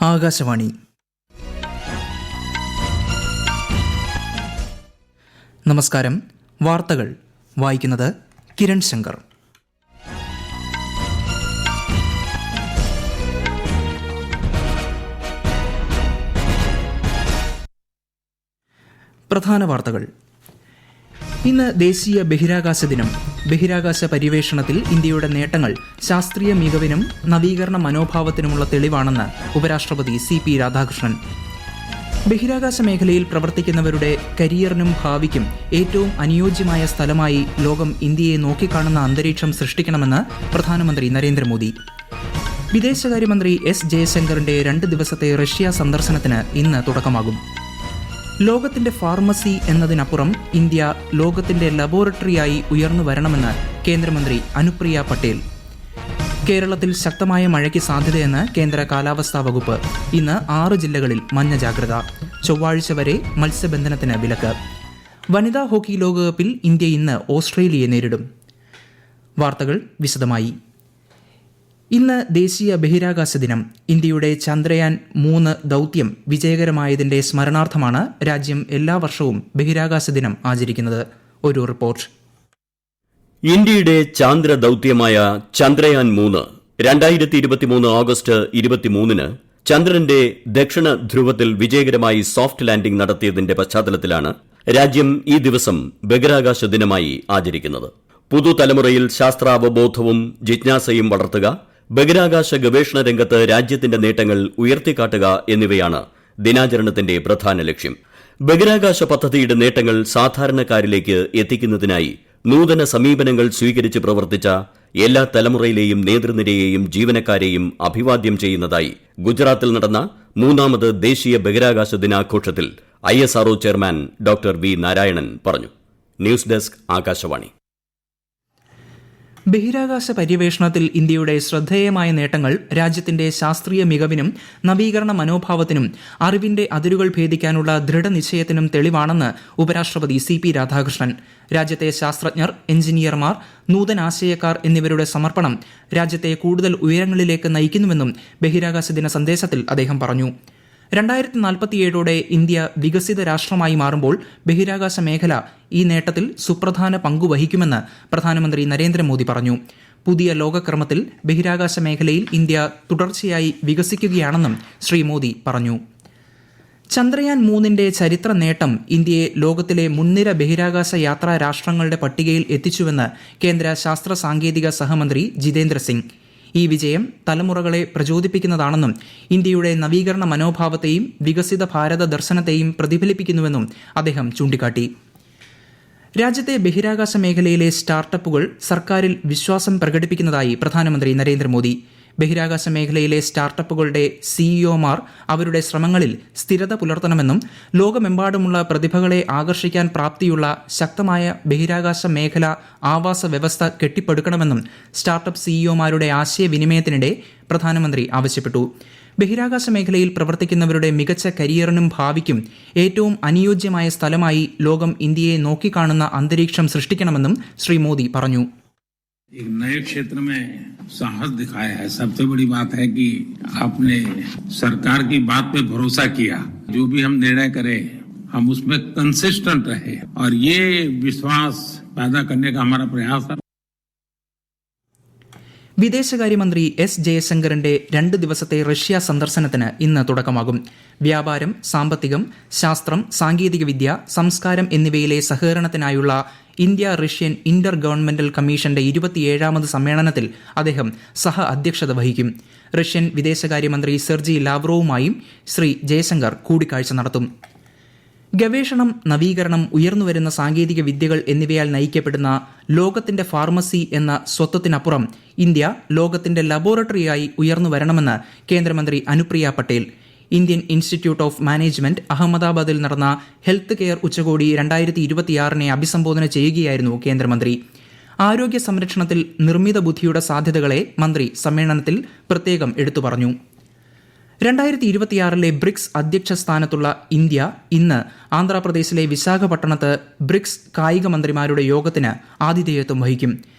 ആകാശവാണി. നമസ്കാരം. വാർത്തകൾ വായിക്കുന്നത് കിരൺ ശങ്കർ. പ്രധാന വാർത്തകൾ. ഇന്ന് ദേശീയ ബഹിരാകാശ ദിനം. ബഹിരാകാശ പര്യവേഷണത്തിൽ ഇന്ത്യയുടെ നേട്ടങ്ങൾ ശാസ്ത്രീയ മികവിനും നവീകരണ മനോഭാവത്തിനുമുള്ള തെളിവാണെന്ന് ഉപരാഷ്ട്രപതി CP രാധാകൃഷ്ണൻ. ബഹിരാകാശ മേഖലയിൽ പ്രവർത്തിക്കുന്നവരുടെ കരിയറിനും ഭാവിക്കും ഏറ്റവും അനുയോജ്യമായ സ്ഥലമായി ലോകം ഇന്ത്യയെ നോക്കിക്കാണുന്ന അന്തരീക്ഷം സൃഷ്ടിക്കണമെന്ന് പ്രധാനമന്ത്രി നരേന്ദ്രമോദി. വിദേശകാര്യമന്ത്രി S ജയശങ്കറിന്റെ 2 ദിവസത്തെ റഷ്യ സന്ദർശനത്തിന് ഇന്ന് തുടക്കമാകും. ലോകത്തിന്റെ ഫാർമസി എന്നതിനപ്പുറം ഇന്ത്യ ലോകത്തിന്റെ ലബോറട്ടറിയായി ഉയർന്നു വരണമെന്ന് കേന്ദ്രമന്ത്രി അനുപ്രിയ പട്ടേൽ. കേരളത്തിൽ ശക്തമായ മഴയ്ക്ക് സാധ്യതയെന്ന് കേന്ദ്ര കാലാവസ്ഥാ വകുപ്പ്. ഇന്ന് 6 ജില്ലകളിൽ മഞ്ഞ ജാഗ്രത. ചൊവ്വാഴ്ച വരെ മത്സ്യബന്ധനത്തിന് വിലക്ക്. വനിതാ ഹോക്കി ലോകകപ്പിൽ ഇന്ത്യ ഇന്ന് ഓസ്ട്രേലിയയെ നേരിടും. വാർത്തകൾ വിശദമായി. ഇന്ന് ദേശീയ ബഹിരാകാശ ദിനം. ഇന്ത്യയുടെ ചന്ദ്രയാൻ 3 ദൗത്യം വിജയകരമായതിന്റെ സ്മരണാർത്ഥമാണ് രാജ്യം എല്ലാ വർഷവും ബഹിരാകാശ ദിനം ആചരിക്കുന്നത്. ഒരു റിപ്പോർട്ട്. ഇന്ത്യയുടെ ചാന്ദ്ര ദൌത്യമായ ചന്ദ്രയാൻ 3 2023 ഓഗസ്റ്റ് 23-ന് ചന്ദ്രന്റെ ദക്ഷിണ ധ്രുവത്തിൽ വിജയകരമായി സോഫ്റ്റ് ലാൻഡിംഗ് നടത്തിയതിന്റെ പശ്ചാത്തലത്തിലാണ് രാജ്യം ഈ ദിവസം ബഹിരാകാശ ദിനമായി ആചരിക്കുന്നത്. പുതുതലമുറയിൽ ശാസ്ത്രാവബോധവും ജിജ്ഞാസയും വളർത്തുക, ബഹിരാകാശ ഗവേഷണ രംഗത്ത് രാജ്യത്തിന്റെ നേട്ടങ്ങൾ ഉയർത്തിക്കാട്ടുക എന്നിവയാണ് ദിനാചരണത്തിന്റെ പ്രധാന ലക്ഷ്യം. ബഹിരാകാശ പദ്ധതിയുടെ നേട്ടങ്ങൾ സാധാരണക്കാരിലേക്ക് എത്തിക്കുന്നതിനായി നൂതന സമീപനങ്ങൾ സ്വീകരിച്ച് പ്രവർത്തിച്ച എല്ലാ തലമുറയിലെയും നേതൃനിരയെയും ജീവനക്കാരെയും അഭിവാദ്യം ചെയ്യുന്നതായി ഗുജറാത്തിൽ നടന്ന 3ാമത് ദേശീയ ബഹിരാകാശ ദിനാഘോഷത്തിൽ ISRO chairman doctor V Narayanan പറഞ്ഞു. News desk, Akashvani. ബഹിരാകാശ പര്യവേഷണത്തിൽ ഇന്ത്യയുടെ ശ്രദ്ധേയമായ നേട്ടങ്ങൾ രാജ്യത്തിന്റെ ശാസ്ത്രീയ മികവിനും നവീകരണ മനോഭാവത്തിനും അറിവിന്റെ അതിരുകൾ ഭേദിക്കാനുള്ള ദൃഢനിശ്ചയത്തിനും തെളിവാണെന്ന് ഉപരാഷ്ട്രപതി CP രാധാകൃഷ്ണൻ. രാജ്യത്തെ ശാസ്ത്രജ്ഞർ, എഞ്ചിനീയർമാർ, നൂതനാശയക്കാർ എന്നിവരുടെ സമർപ്പണം രാജ്യത്തെ കൂടുതൽ ഉയരങ്ങളിലേക്ക് നയിക്കുന്നുവെന്നും ബഹിരാകാശ ദിന സന്ദേശത്തിൽ അദ്ദേഹം പറഞ്ഞു. 2047ഓടെ ഇന്ത്യ വികസിത രാഷ്ട്രമായി മാറുമ്പോൾ ബഹിരാകാശ മേഖല ഈ നേട്ടത്തിൽ സുപ്രധാന പങ്കുവഹിക്കുമെന്ന് പ്രധാനമന്ത്രി നരേന്ദ്രമോദി പറഞ്ഞു. പുതിയ ലോകക്രമത്തിൽ ബഹിരാകാശ മേഖലയിൽ ഇന്ത്യ തുടർച്ചയായി വികസിക്കുകയാണെന്നും ശ്രീ മോദി പറഞ്ഞു. ചന്ദ്രയാൻ 3ന്റെ ചരിത്ര നേട്ടം ഇന്ത്യയെ ലോകത്തിലെ മുൻനിര ബഹിരാകാശ യാത്രാ രാഷ്ട്രങ്ങളുടെ പട്ടികയിൽ എത്തിച്ചുവെന്ന് കേന്ദ്ര ശാസ്ത്ര സാങ്കേതിക സഹമന്ത്രി ജിതേന്ദ്ര സിംഗ്. ഈ വിജയം തലമുറകളെ പ്രചോദിപ്പിക്കുന്നതാണെന്നും ഇന്ത്യയുടെ നവീകരണ മനോഭാവത്തെയും വികസിത ഭാരത ദർശനത്തെയും പ്രതിഫലിപ്പിക്കുന്നുവെന്നും അദ്ദേഹം ചൂണ്ടിക്കാട്ടി. രാജ്യത്തെ ബഹിരാകാശ മേഖലയിലെ സ്റ്റാർട്ടപ്പുകൾ സർക്കാരിൽ വിശ്വാസം പ്രകടിപ്പിക്കുന്നതായി പ്രധാനമന്ത്രി നരേന്ദ്രമോദി. ബഹിരാകാശ മേഖലയിലെ സ്റ്റാർട്ടപ്പുകളുടെ CEOമാർ അവരുടെ ശ്രമങ്ങളിൽ സ്ഥിരത പുലർത്തണമെന്നും ലോകമെമ്പാടുമുള്ള പ്രതിഭകളെ ആകർഷിക്കാൻ പ്രാപ്തിയുള്ള ശക്തമായ ബഹിരാകാശ മേഖല ആവാസ വ്യവസ്ഥ കെട്ടിപ്പടുക്കണമെന്നും സ്റ്റാർട്ടപ്പ് CEOമാരുടെ ആശയവിനിമയത്തിനിടെ പ്രധാനമന്ത്രി ആവശ്യപ്പെട്ടു. ബഹിരാകാശ മേഖലയിൽ പ്രവർത്തിക്കുന്നവരുടെ മികച്ച കരിയറിനും ഭാവിക്കും ഏറ്റവും അനുയോജ്യമായ സ്ഥലമായി ലോകം ഇന്ത്യയെ നോക്കിക്കാണുന്ന അന്തരീക്ഷം സൃഷ്ടിക്കണമെന്നും ശ്രീ മോദി പറഞ്ഞു. एक नए क्षेत्र में साहस दिखाया है. सबसे बड़ी बात है कि आपने सरकार की बात पे भरोसा किया. जो भी हम निर्णय करें हम उसमें कंसिस्टेंट रहे और ये विश्वास पैदा करने का हमारा प्रयास है. വിദേശകാര്യമന്ത്രി S ജയശങ്കറിന്റെ 2 ദിവസത്തെ റഷ്യ സന്ദർശനത്തിന് ഇന്ന് തുടക്കമാകും. വ്യാപാരം, സാമ്പത്തികം, ശാസ്ത്രം, സാങ്കേതികവിദ്യ, സംസ്കാരം എന്നിവയിലെ സഹകരണത്തിനായുള്ള ഇന്ത്യ റഷ്യൻ ഇന്റർ ഗവൺമെന്റൽ കമ്മീഷന്റെ 27ാമത് സമ്മേളനത്തിൽ അദ്ദേഹം സഹ അധ്യക്ഷത വഹിക്കും. റഷ്യൻ വിദേശകാര്യമന്ത്രി സെർജി ലാവ്റോവുമായും ശ്രീ ജയശങ്കർ കൂടിക്കാഴ്ച നടത്തും. ഗവേഷണം, നവീകരണം, ഉയർന്നുവരുന്ന സാങ്കേതിക വിദ്യകൾ എന്നിവയാൽ നയിക്കപ്പെടുന്ന ലോകത്തിന്റെ ഫാർമസി എന്ന സ്വത്വത്തിനപ്പുറം ഇന്ത്യ ലോകത്തിന്റെ ലബോറട്ടറിയായി ഉയർന്നു വരണമെന്ന് കേന്ദ്രമന്ത്രി Anupriya Patel. Indian institute of management അഹമ്മദാബാദിൽ നടന്ന ഹെൽത്ത് കെയർ ഉച്ചകോടി 2026 അഭിസംബോധന ചെയ്യുകയായിരുന്നു കേന്ദ്രമന്ത്രി. ആരോഗ്യ സംരക്ഷണത്തിൽ നിർമ്മിത ബുദ്ധിയുടെ സാധ്യതകളെ മന്ത്രി സമ്മേളനത്തിൽ പ്രത്യേകം എടുത്തു പറഞ്ഞു. 2026 ബ്രിക്സ് അധ്യക്ഷ സ്ഥാനത്തുള്ള ഇന്ത്യ ഇന്ന് ആന്ധ്രാപ്രദേശിലെ വിശാഖപട്ടണത്ത് ബ്രിക്സ് കായിക മന്ത്രിമാരുടെ യോഗത്തിന് ആതിഥേയത്വം വഹിക്കും.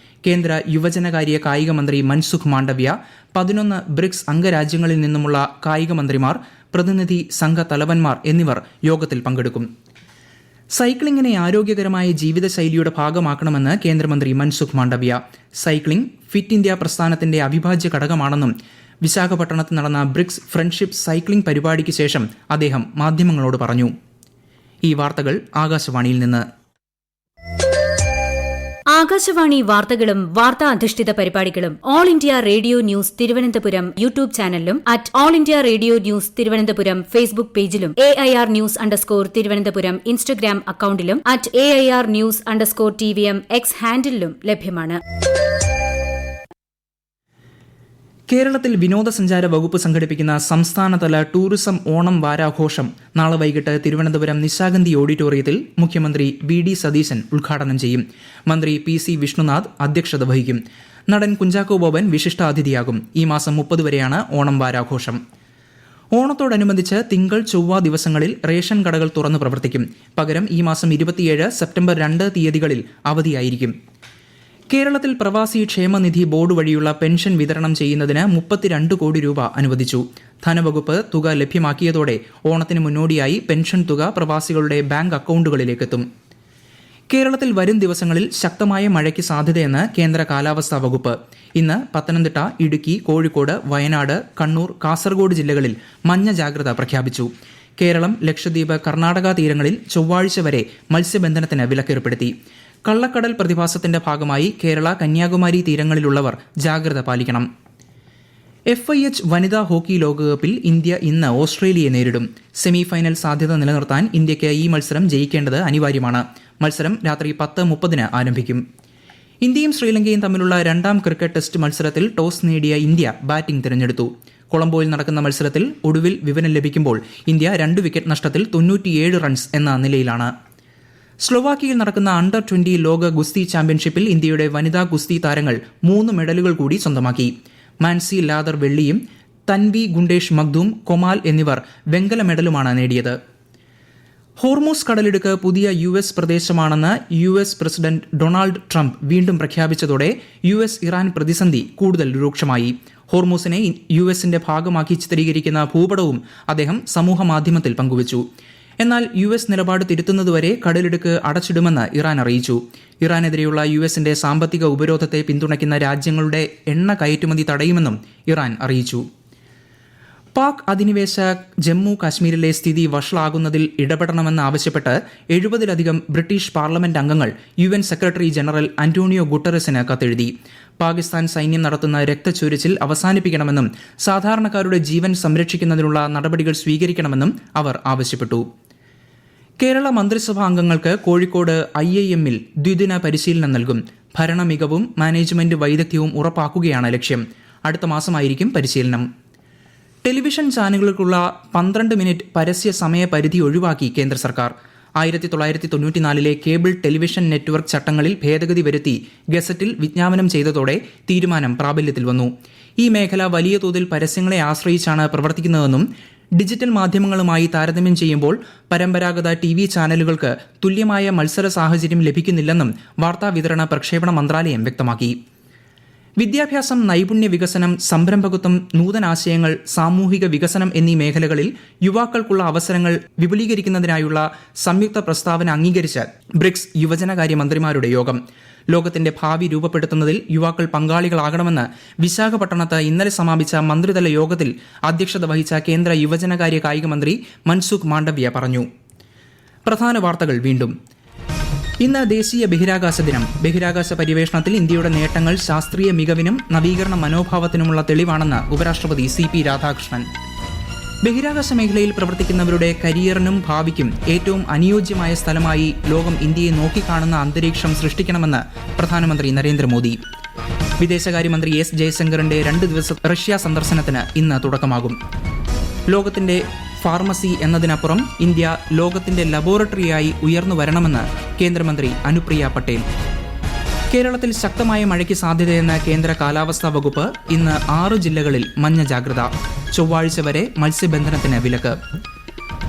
കേന്ദ്ര യുവജനകാര്യ കായിക മന്ത്രി മൻസുഖ് മാണ്ഡവ്യ, 11 ബ്രിക്സ് അംഗരാജ്യങ്ങളിൽ നിന്നുമുള്ള കായിക മന്ത്രിമാർ, പ്രതിനിധി സംഘ തലവന്മാർ എന്നിവർ യോഗത്തിൽ പങ്കെടുക്കും. സൈക്ലിംഗിനെ ആരോഗ്യകരമായ ജീവിതശൈലിയുടെ ഭാഗമാക്കണമെന്ന് കേന്ദ്രമന്ത്രി Mansukh Mandaviya. Cycling fit India പ്രസ്ഥാനത്തിന്റെ അവിഭാജ്യ ഘടകമാണെന്നും വിശാഖപട്ടണത്ത് നടന്ന ബ്രിക്സ് ഫ്രണ്ട്ഷിപ്പ് സൈക്ലിംഗ് പരിപാടിക്ക് ശേഷം അദ്ദേഹം മാധ്യമങ്ങളോട് പറഞ്ഞു. ഈ വാർത്തകൾ ആകാശവാണിയിൽ നിന്ന്. ആകാശവാണി വാർത്തകളും വാർത്താ അധിഷ്ഠിത പരിപാടികളും all India radio news Thiruvananthapuram YouTube ചാനലിലും @all India radio news Thiruvananthapuram Facebook പേജിലും AIR ന്യൂസ് _ തിരുവനന്തപുരം ഇൻസ്റ്റഗ്രാം അക്കൌണ്ടിലും @AIR ന്യൂസ് _ TVM X ഹാൻഡിലും ലഭ്യമാണ്. കേരളത്തിൽ വിനോദസഞ്ചാര വകുപ്പ് സംഘടിപ്പിക്കുന്ന സംസ്ഥാനതല ടൂറിസം ഓണം വാരാഘോഷം നാളെ വൈകിട്ട് തിരുവനന്തപുരം നിശാഗന്ധി ഓഡിറ്റോറിയത്തിൽ മുഖ്യമന്ത്രി VD സതീശൻ ഉദ്ഘാടനം ചെയ്യും. മന്ത്രി PC വിഷ്ണുനാഥ് അധ്യക്ഷത വഹിക്കും. നടൻ കുഞ്ചാക്കോ ബോബൻ വിശിഷ്ടാതിഥിയാകും. ഈ മാസം 30 വരെയാണ് ഓണം വാരാഘോഷം. ഓണത്തോടനുബന്ധിച്ച് തിങ്കൾ, ചൊവ്വ ദിവസങ്ങളിൽ റേഷൻ കടകൾ തുറന്നു പ്രവർത്തിക്കും. പകരം ഈ മാസം 27 സെപ്റ്റംബർ 2 തീയതികളിൽ അവധിയായിരിക്കും. കേരളത്തിൽ പ്രവാസി ക്ഷേമനിധി ബോർഡ് വഴിയുള്ള പെൻഷൻ വിതരണം ചെയ്യുന്നതിന് 32 കോടി രൂപ അനുവദിച്ചു. ധനവകുപ്പ് തുക ലഭ്യമാക്കിയതോടെ ഓണത്തിന് മുന്നോടിയായി പെൻഷൻ തുക പ്രവാസികളുടെ ബാങ്ക് അക്കൌണ്ടുകളിലേക്കെത്തും. കേരളത്തിൽ വരും ദിവസങ്ങളിൽ ശക്തമായ മഴയ്ക്ക് സാധ്യതയെന്ന് കേന്ദ്ര കാലാവസ്ഥാ വകുപ്പ്. ഇന്ന് പത്തനംതിട്ട, ഇടുക്കി, കോഴിക്കോട്, വയനാട്, കണ്ണൂർ, കാസർഗോഡ് ജില്ലകളിൽ മഞ്ഞ ജാഗ്രത പ്രഖ്യാപിച്ചു. കേരളം, ലക്ഷദ്വീപ്, കർണാടക തീരങ്ങളിൽ ചൊവ്വാഴ്ച വരെ മത്സ്യബന്ധനത്തിന് വിലക്കേർപ്പെടുത്തി. കള്ളക്കടൽ പ്രതിഭാസത്തിന്റെ ഭാഗമായി കേരള, കന്യാകുമാരി തീരങ്ങളിലുള്ളവർ ജാഗ്രത പാലിക്കണം. FIH വനിതാ ഹോക്കി ലോകകപ്പിൽ ഇന്ത്യ ഇന്ന് ഓസ്ട്രേലിയയെ നേരിടും. സെമി ഫൈനൽ സാധ്യത നിലനിർത്താൻ ഇന്ത്യയ്ക്ക് ഈ മത്സരം ജയിക്കേണ്ടത് അനിവാര്യമാണ്. മത്സരം രാത്രി 10:30 ആരംഭിക്കും. ഇന്ത്യയും ശ്രീലങ്കയും തമ്മിലുള്ള 2ാം ക്രിക്കറ്റ് ടെസ്റ്റ് മത്സരത്തിൽ ടോസ് നേടിയ ഇന്ത്യ ബാറ്റിംഗ് തിരഞ്ഞെടുത്തു. കൊളംബോയിൽ നടക്കുന്ന മത്സരത്തിൽ ഒടുവിൽ വിവരം ലഭിക്കുമ്പോൾ ഇന്ത്യ 2 വിക്കറ്റ് നഷ്ടത്തിൽ 97 റൺസ് എന്ന നിലയിലാണ്. സ്ലൊവാക്കിയയിൽ നടക്കുന്ന അണ്ടർ 20 ലോക ഗുസ്തി ചാമ്പ്യൻഷിപ്പിൽ ഇന്ത്യയുടെ വനിതാ ഗുസ്തി താരങ്ങൾ 3 മെഡലുകൾ കൂടി സ്വന്തമാക്കി. മാൻസി ലാദർ വെള്ളിയും തൻവി ഗുണ്ടേഷ് മഗ്ദൂം കൊമാൽ എന്നിവർ വെങ്കല മെഡലുമാണ് നേടിയത്. ഹോർമൂസ് കടലിടുക്ക് പുതിയ US പ്രദേശമാണെന്ന് US president Donald Trump വീണ്ടും പ്രഖ്യാപിച്ചതോടെ US ഇറാൻ പ്രതിസന്ധി കൂടുതൽ രൂക്ഷമായി. ഹോർമൂസിനെ USന്റെ ഭാഗമാക്കി ചിത്രീകരിക്കുന്ന ഭൂപടവും അദ്ദേഹം സമൂഹമാധ്യമത്തിൽ പങ്കുവച്ചു. എന്നാൽ US നിലപാട് തിരുത്തുന്നതുവരെ കടലിടുക്ക് അടച്ചിടുമെന്ന് ഇറാൻ അറിയിച്ചു. ഇറാനെതിരെയുള്ള USന്റെ സാമ്പത്തിക ഉപരോധത്തെ പിന്തുണയ്ക്കുന്ന രാജ്യങ്ങളുടെ എണ്ണ കയറ്റുമതി തടയുമെന്നും ഇറാൻ അറിയിച്ചു. പാക് അധിനിവേശ ജമ്മു കാശ്മീരിലെ സ്ഥിതി വഷളാകുന്നതിൽ ഇടപെടണമെന്നാവശ്യപ്പെട്ട് 70-ലധികം ബ്രിട്ടീഷ് പാർലമെന്റ് അംഗങ്ങൾ UN സെക്രട്ടറി ജനറൽ അന്റോണിയോ ഗുട്ടറസിന് കത്തെഴുതി. പാകിസ്ഥാൻ സൈന്യം നടത്തുന്ന രക്തച്ചൊരിച്ചിൽ അവസാനിപ്പിക്കണമെന്നും സാധാരണക്കാരുടെ ജീവൻ സംരക്ഷിക്കുന്നതിനുള്ള നടപടികൾ സ്വീകരിക്കണമെന്നും അവർ ആവശ്യപ്പെട്ടു. കേരള മന്ത്രിസഭാ അംഗങ്ങൾക്ക് കോഴിക്കോട് IIM-ൽ ദ്വിദിന പരിശീലനം നൽകും. ഭരണ മികവും മാനേജ്മെന്റ് വൈദഗ്ധ്യവും ഉറപ്പാക്കുകയാണ് ലക്ഷ്യം. അടുത്ത മാസമായിരിക്കും പരിശീലനം. ടെലിവിഷൻ ചാനലുകൾക്കുള്ള 12 മിനിറ്റ് പരസ്യ സമയ പരിധി ഒഴിവാക്കി കേന്ദ്ര സർക്കാർ. 1994-ലെ കേബിൾ ടെലിവിഷൻ നെറ്റ്വർക്ക് ചട്ടങ്ങളിൽ ഭേദഗതി വരുത്തി ഗസറ്റിൽ വിജ്ഞാപനം ചെയ്തതോടെ തീരുമാനം പ്രാബല്യത്തിൽ വന്നു. ഈ മേഖല വലിയ തോതിൽ പരസ്യങ്ങളെ ആശ്രയിച്ചാണ് പ്രവർത്തിക്കുന്നതെന്നും ഡിജിറ്റൽ മാധ്യമങ്ങളുമായി താരതമ്യം ചെയ്യുമ്പോൾ പരമ്പരാഗത TV ചാനലുകൾക്ക് തുല്യമായ മത്സര സാഹചര്യം ലഭിക്കുന്നില്ലെന്നും വാർത്താവിതരണ പ്രക്ഷേപണ മന്ത്രാലയം വ്യക്തമാക്കി. വിദ്യാഭ്യാസം, നൈപുണ്യ വികസനം, സംരംഭകത്വം, നൂതനാശയങ്ങൾ, സാമൂഹിക വികസനം എന്നീ മേഖലകളിൽ യുവാക്കൾക്കുള്ള അവസരങ്ങൾ വിപുലീകരിക്കുന്നതിനായുള്ള സംയുക്ത പ്രസ്താവന അംഗീകരിച്ച് ബ്രിക്സ് യുവജനകാര്യ മന്ത്രിമാരുടെ യോഗം. ലോകത്തിന്റെ ഭാവി രൂപപ്പെടുത്തുന്നതിൽ യുവാക്കൾ പങ്കാളികളാകണമെന്ന് വിശാഖപട്ടണത്ത് ഇന്നലെ സമാപിച്ച മന്ത്രിതല യോഗത്തിൽ അധ്യക്ഷത വഹിച്ച കേന്ദ്ര യുവജനകാര്യ കായിക മന്ത്രി മൻസുഖ് മാണ്ഡവ്യ പറഞ്ഞു. പ്രധാന വാർത്തകൾ വീണ്ടും. ഇന്ന് ദേശീയ ബഹിരാകാശ ദിനം. ബഹിരാകാശ പര്യവേഷണത്തിൽ ഇന്ത്യയുടെ നേട്ടങ്ങൾ ശാസ്ത്രീയ മികവിനും നവീകരണ മനോഭാവത്തിനുമുള്ള തെളിവാണെന്ന് ഉപരാഷ്ട്രപതി CP രാധാകൃഷ്ണൻ. ബഹിരാകാശ മേഖലയിൽ പ്രവർത്തിക്കുന്നവരുടെ കരിയറിനും ഭാവിക്കും ഏറ്റവും അനുയോജ്യമായ സ്ഥലമായി ലോകം ഇന്ത്യയെ നോക്കിക്കാണുന്ന അന്തരീക്ഷം സൃഷ്ടിക്കണമെന്ന് പ്രധാനമന്ത്രി നരേന്ദ്രമോദി. വിദേശകാര്യമന്ത്രി S ജയശങ്കറിന്റെ 2 ദിവസ റഷ്യ സന്ദർശനത്തിന് ഇന്ന് തുടക്കമാകും. ലോകത്തിന്റെ ഫാർമസി എന്നതിനപ്പുറം ഇന്ത്യ ലോകത്തിന്റെ ലബോറട്ടറിയായി ഉയർന്നു വരണമെന്ന് കേന്ദ്രമന്ത്രി അനുപ്രിയ പട്ടേൽ. കേരളത്തിൽ ശക്തമായ മഴയ്ക്ക് സാധ്യതയെന്ന് കേന്ദ്ര കാലാവസ്ഥാ വകുപ്പ്. ഇന്ന് 6 ജില്ലകളിൽ മഞ്ഞ ജാഗ്രത. ചൊവ്വാഴ്ച വരെ മത്സ്യബന്ധനത്തിന് വിലക്ക്.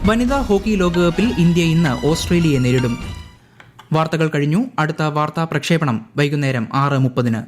വനിതാ ഹോക്കി ലോകകപ്പിൽ ഇന്ത്യ ഇന്ന് ഓസ്ട്രേലിയയെ നേരിടും. വാർത്തകൾ കഴിഞ്ഞു. അടുത്ത വാർത്താ പ്രക്ഷേപണം വൈകുന്നേരം 6:30.